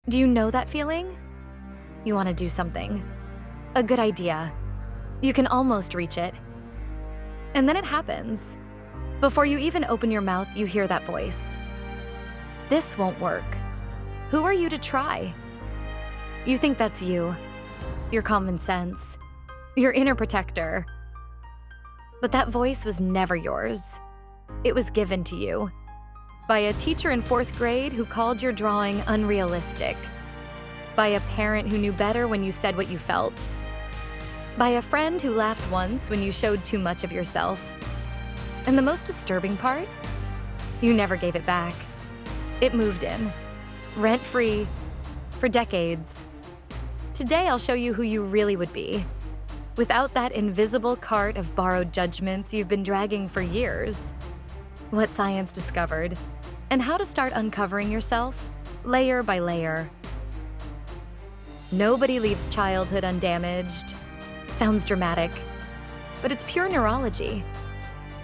Do you know that feeling? You want to do something. A good idea. You can almost reach it. And then it happens. Before you even open your mouth, you hear that voice. This won't work. Who are you to try? You think that's you, your common sense, your inner protector. But that voice was never yours. It was given to you by a teacher in 4th grade who called your drawing unrealistic, by a parent who knew better when you said what you felt, by a friend who laughed once when you showed too much of yourself. And the most disturbing part? You never gave it back. It moved in, rent-free, for decades. Today I'll show you who you really would be, without that invisible cart of borrowed judgments you've been dragging for years. What science discovered, and how to start uncovering yourself, layer by layer. Nobody leaves childhood undamaged. Sounds dramatic, but it's pure neurology.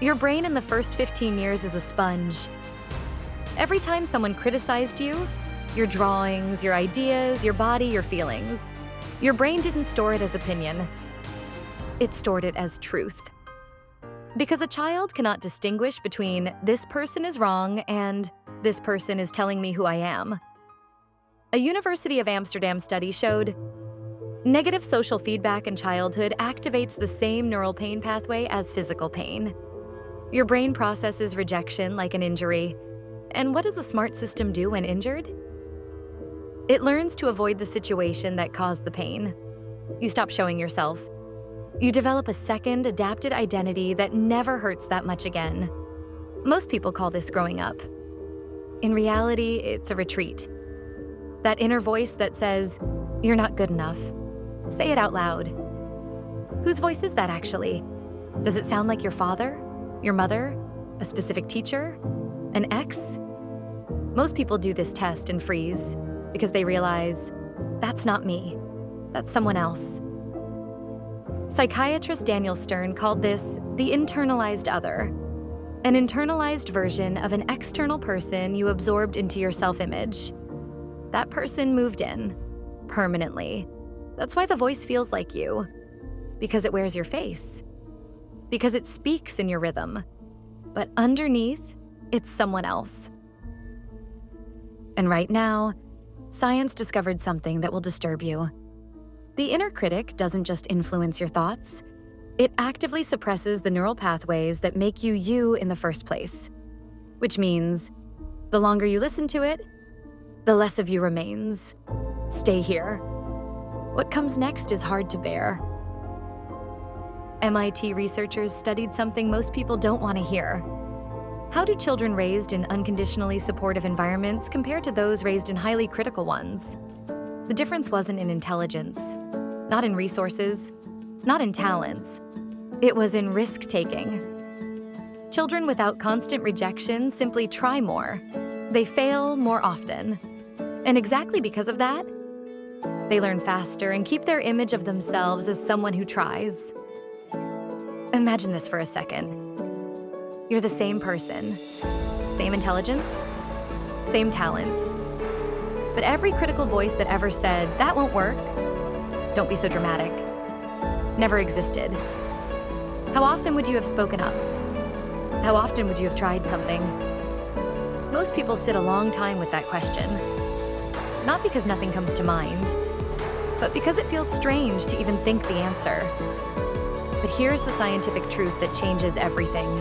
Your brain in the first 15 years is a sponge. Every time someone criticized you, your drawings, your ideas, your body, your feelings, your brain didn't store it as opinion. It stored it as truth. Because a child cannot distinguish between this person is wrong and this person is telling me who I am. A University of Amsterdam study showed negative social feedback in childhood activates the same neural pain pathway as physical pain. Your brain processes rejection like an injury. And what does a smart system do when injured? It learns to avoid the situation that caused the pain. You stop showing yourself. You develop a second, adapted identity that never hurts that much again. Most people call this growing up. In reality, it's a retreat. That inner voice that says, "You're not good enough." Say it out loud. Whose voice is that actually? Does it sound like your father, your mother, a specific teacher, an ex? Most people do this test and freeze because they realize, that's not me, that's someone else. Psychiatrist Daniel Stern called this the internalized other, an internalized version of an external person you absorbed into your self-image. That person moved in, permanently. That's why the voice feels like you, because it wears your face, because it speaks in your rhythm, but underneath, it's someone else. And right now, science discovered something that will disturb you. The inner critic doesn't just influence your thoughts, it actively suppresses the neural pathways that make you you in the first place. Which means, the longer you listen to it, the less of you remains. Stay here. What comes next is hard to bear. MIT researchers studied something most people don't want to hear. How do children raised in unconditionally supportive environments compare to those raised in highly critical ones? The difference wasn't in intelligence, not in resources, not in talents. It was in risk-taking. Children without constant rejection simply try more. They fail more often. And exactly because of that, they learn faster and keep their image of themselves as someone who tries. Imagine this for a second. You're the same person, same intelligence, same talents. But every critical voice that ever said, that won't work, don't be so dramatic, never existed. How often would you have spoken up? How often would you have tried something? Most people sit a long time with that question. Not because nothing comes to mind, but because it feels strange to even think the answer. But here's the scientific truth that changes everything.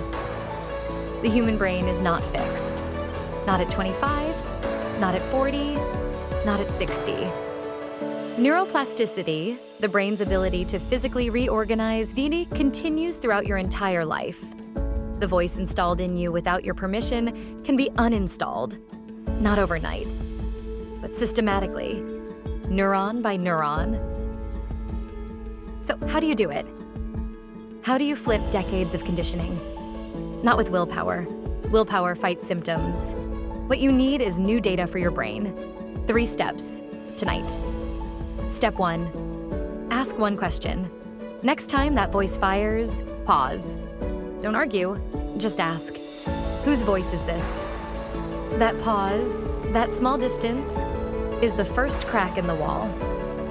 The human brain is not fixed. Not at 25, not at 40, not at 60. Neuroplasticity, the brain's ability to physically reorganize, continues throughout your entire life. The voice installed in you without your permission can be uninstalled. Not overnight, but systematically, neuron by neuron. So how do you do it? How do you flip decades of conditioning? Not with willpower. Willpower fights symptoms. What you need is new data for your brain. 3 steps, tonight. Step 1, ask one question. Next time that voice fires, pause. Don't argue, just ask. Whose voice is this? That pause, that small distance, is the first crack in the wall.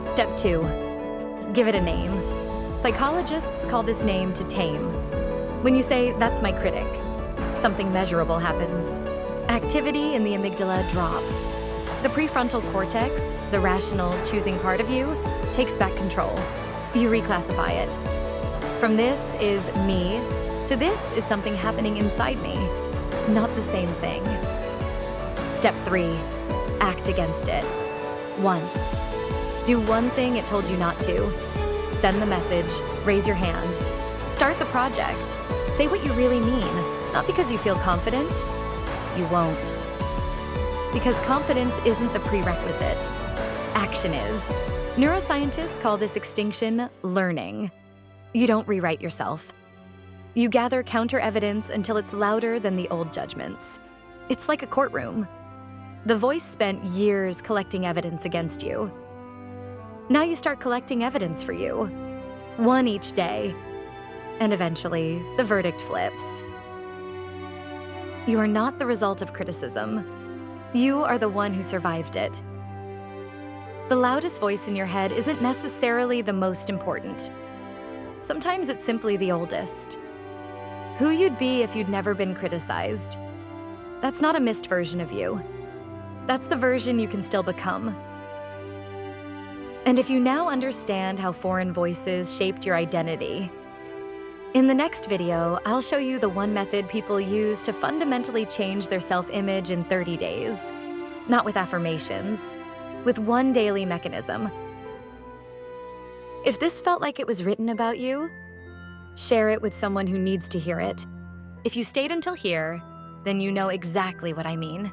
Step 2, give it a name. Psychologists call this name to tame. When you say, "That's my critic," something measurable happens. Activity in the amygdala drops. The prefrontal cortex, the rational, choosing part of you, takes back control. You reclassify it. From "this is me" to "this is something happening inside me." Not the same thing. Step 3, act against it. Once. Do one thing it told you not to. Send the message, raise your hand. Start the project. Say what you really mean, not because you feel confident. You won't. Because confidence isn't the prerequisite. Action is. Neuroscientists call this extinction learning. You don't rewrite yourself. You gather counter-evidence until it's louder than the old judgments. It's like a courtroom. The voice spent years collecting evidence against you. Now you start collecting evidence for you, one each day. And eventually, the verdict flips. You are not the result of criticism. You are the one who survived it. The loudest voice in your head isn't necessarily the most important. Sometimes it's simply the oldest. Who you'd be if you'd never been criticized. That's not a missed version of you. That's the version you can still become. And if you now understand how foreign voices shaped your identity, in the next video, I'll show you the one method people use to fundamentally change their self-image in 30 days. Not with affirmations, with one daily mechanism. If this felt like it was written about you, share it with someone who needs to hear it. If you stayed until here, then you know exactly what I mean.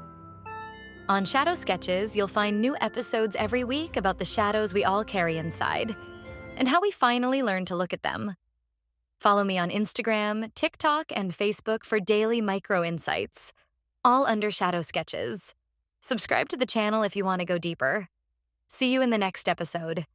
On ShadowSketches, you'll find new episodes every week about the shadows we all carry inside, and how we finally learn to look at them. Follow me on Instagram, TikTok, and Facebook for daily micro insights, all under ShadowSketches. Subscribe to the channel if you want to go deeper. See you in the next episode.